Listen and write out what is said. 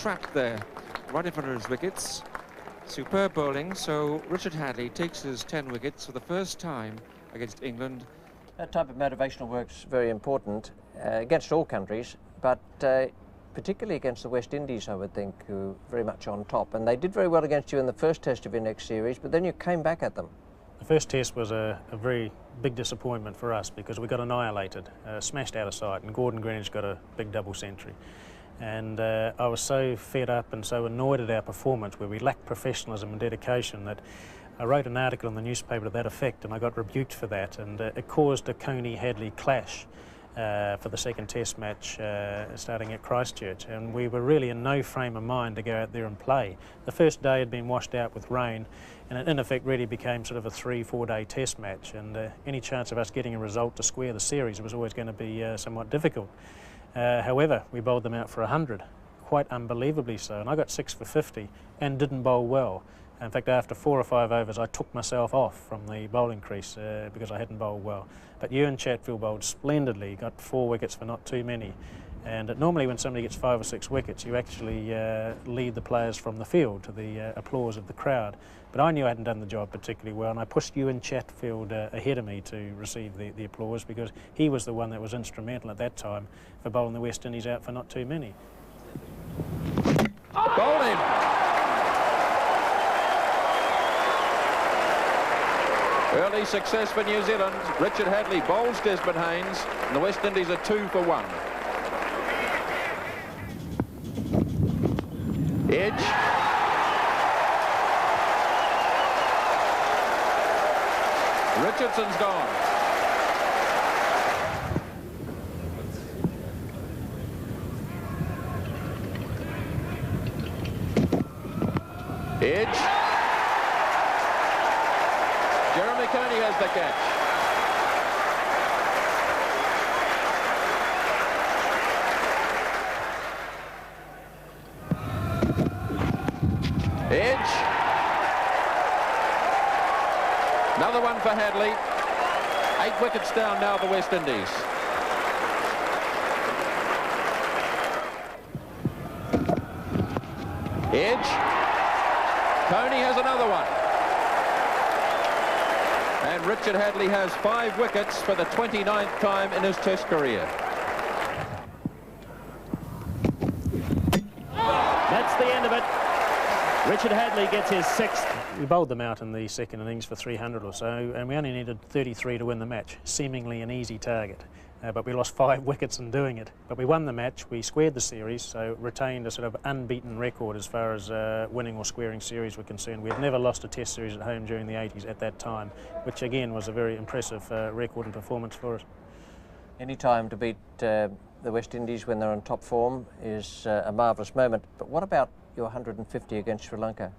trapped there, right in front of his wickets. Superb bowling, so Richard Hadley takes his 10 wickets for the first time against England. That type of motivational work's very important against all countries, but particularly against the West Indies, I would think, who are very much on top. And they did very well against you in the first test of your next series, but then you came back at them. The first test was a very big disappointment for us because we got annihilated, smashed out of sight, and Gordon Greenwich got a big double century. And I was so fed up and so annoyed at our performance, where we lacked professionalism and dedication, that I wrote an article in the newspaper to that effect, and I got rebuked for that, and it caused a Coney-Hadley clash for the second test match starting at Christchurch, and we were really in no frame of mind to go out there and play. The first day had been washed out with rain, and it in effect really became sort of a 3-4 day test match, and any chance of us getting a result to square the series was always going to be somewhat difficult. However, we bowled them out for 100, quite unbelievably so, and I got 6 for 50 and didn't bowl well. In fact, after 4 or 5 overs, I took myself off from the bowling crease because I hadn't bowled well. But Ewan Chatfield bowled splendidly, got 4 wickets for not too many. And normally when somebody gets 5 or 6 wickets, you actually lead the players from the field to the applause of the crowd. But I knew I hadn't done the job particularly well, and I pushed Ewan Chatfield ahead of me to receive the applause, because he was the one that was instrumental at that time for bowling the West Indies out for not too many. Bowling! Early success for New Zealand. Richard Hadley bowls Desmond Haynes, and the West Indies are 2 for 1. Edge. Richardson's gone. Edge. Jeremy Coney has the catch. Edge. Another one for Hadley. 8 wickets down now, the West Indies. Edge. Coney has another one. And Richard Hadley has 5 wickets for the 29th time in his Test career. That's the end of it. Richard Hadley gets his 6th. We bowled them out in the second innings for 300 or so, and we only needed 33 to win the match, seemingly an easy target. But we lost 5 wickets in doing it. But we won the match, we squared the series, so retained a sort of unbeaten record as far as winning or squaring series were concerned. We had never lost a test series at home during the 80s at that time, which again was a very impressive record and performance for us. Any time to beat the West Indies when they're on top form is a marvellous moment. But what about your 150 against Sri Lanka?